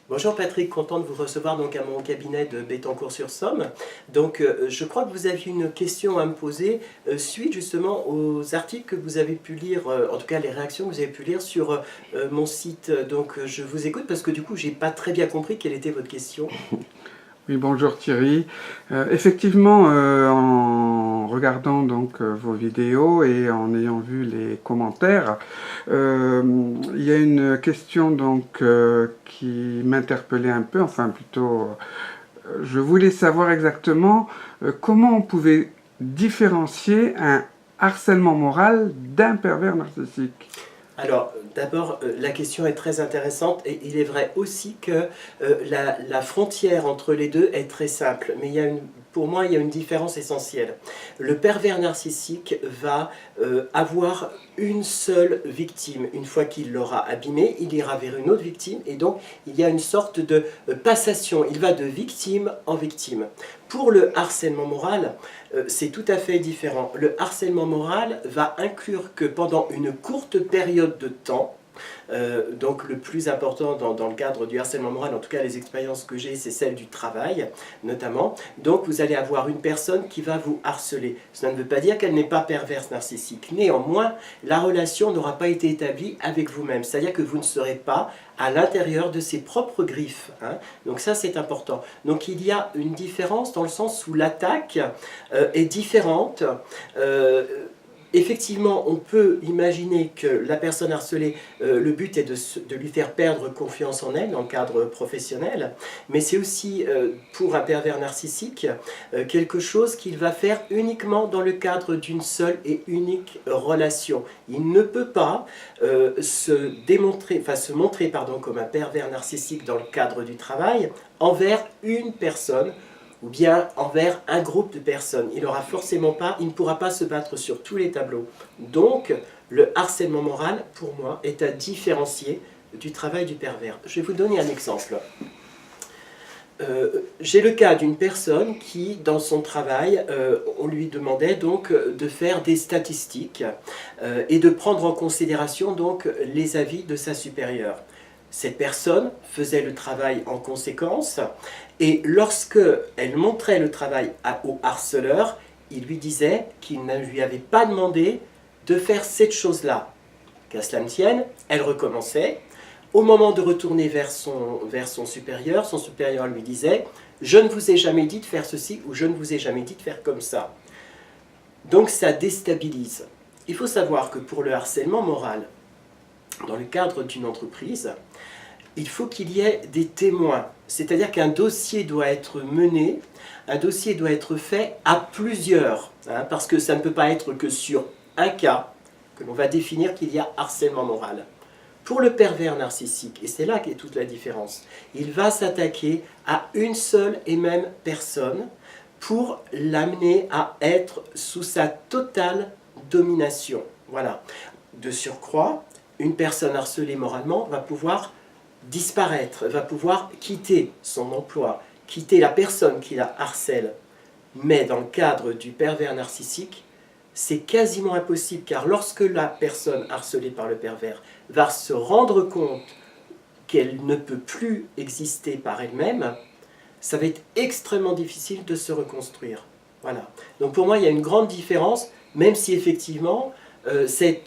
Bonjour Patrick, content de vous recevoir donc à mon cabinet de Bettencourt-sur-Somme. Donc je crois que vous aviez une question à me poser suite justement aux articles que vous avez pu lire, en tout cas les réactions que vous avez pu lire sur mon site. Donc je vous écoute parce que du coup j'ai pas très bien compris quelle était votre question. Oui, bonjour Thierry. Effectivement, en regardant donc vos vidéos et en ayant vu les commentaires, il y a une question donc qui m'interpellait un peu, enfin plutôt, je voulais savoir exactement comment on pouvait différencier un harcèlement moral d'un pervers narcissique. Alors, d'abord, la question est très intéressante et il est vrai aussi que la frontière entre les deux est très simple. Mais pour moi, il y a une différence essentielle. Le pervers narcissique va avoir une seule victime. Une fois qu'il l'aura abîmé, il ira vers une autre victime et donc il y a une sorte de passation. Il va de victime en victime. Pour le harcèlement moral, c'est tout à fait différent. Le harcèlement moral va inclure que pendant une courte période de temps, donc le plus important dans le cadre du harcèlement moral, en tout cas les expériences que j'ai, c'est celle du travail notamment. Donc vous allez avoir une personne qui va vous harceler. Cela ne veut pas dire qu'elle n'est pas perverse narcissique. Néanmoins, la relation n'aura pas été établie avec vous-même. C'est-à-dire que vous ne serez pas à l'intérieur de ses propres griffes. Hein. Donc ça c'est important. Donc il y a une différence dans le sens où l'attaque est différente. Effectivement, on peut imaginer que la personne harcelée, le but est de lui faire perdre confiance en elle dans le cadre professionnel, mais c'est aussi pour un pervers narcissique quelque chose qu'il va faire uniquement dans le cadre d'une seule et unique relation. Il ne peut pas se montrer comme un pervers narcissique dans le cadre du travail envers une personne ou bien envers un groupe de personnes. Il ne pourra pas se battre sur tous les tableaux. Donc, le harcèlement moral, pour moi, est à différencier du travail du pervers. Je vais vous donner un exemple. J'ai le cas d'une personne qui, dans son travail, on lui demandait donc de faire des statistiques et de prendre en considération donc les avis de sa supérieure. Cette personne faisait le travail en conséquence et lorsque elle montrait le travail au harceleur, il lui disait qu'il ne lui avait pas demandé de faire cette chose-là. Qu'à cela ne tienne, elle recommençait. Au moment de retourner vers son supérieur lui disait « Je ne vous ai jamais dit de faire ceci » ou « Je ne vous ai jamais dit de faire comme ça ». Donc ça déstabilise. Il faut savoir que pour le harcèlement moral, dans le cadre d'une entreprise, il faut qu'il y ait des témoins. C'est-à-dire qu'un dossier doit être mené, un dossier doit être fait à plusieurs, hein, parce que ça ne peut pas être que sur un cas que l'on va définir qu'il y a harcèlement moral. Pour le pervers narcissique, et c'est là qu'est toute la différence, il va s'attaquer à une seule et même personne pour l'amener à être sous sa totale domination. Voilà. De surcroît, une personne harcelée moralement va pouvoir disparaître, va pouvoir quitter son emploi, quitter la personne qui la harcèle. Mais dans le cadre du pervers narcissique, c'est quasiment impossible, car lorsque la personne harcelée par le pervers va se rendre compte qu'elle ne peut plus exister par elle-même, ça va être extrêmement difficile de se reconstruire. Voilà. Donc pour moi, il y a une grande différence, même si effectivement, ce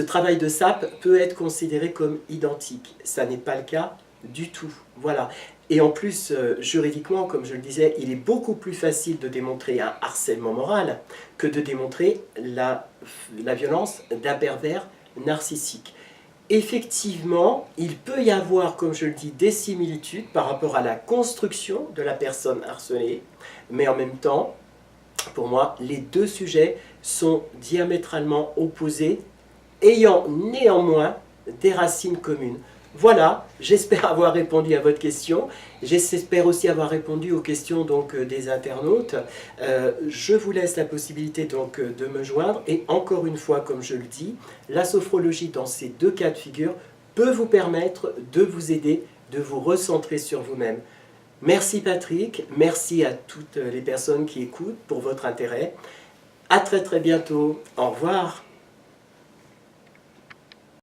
travail de sape peut être considéré comme identique. Ça n'est pas le cas du tout. Voilà. Et en plus, juridiquement, comme je le disais, il est beaucoup plus facile de démontrer un harcèlement moral que de démontrer la violence d'un pervers narcissique. Effectivement, il peut y avoir, comme je le dis, des similitudes par rapport à la construction de la personne harcelée, mais en même temps, pour moi, les deux sujets sont diamétralement opposés, ayant néanmoins des racines communes. Voilà, j'espère avoir répondu à votre question. J'espère aussi avoir répondu aux questions donc, des internautes. Je vous laisse la possibilité donc, de me joindre. Et encore une fois, comme je le dis, la sophrologie dans ces deux cas de figure peut vous permettre de vous aider, de vous recentrer sur vous-même. Merci Patrick, merci à toutes les personnes qui écoutent pour votre intérêt. À très très bientôt. Au revoir.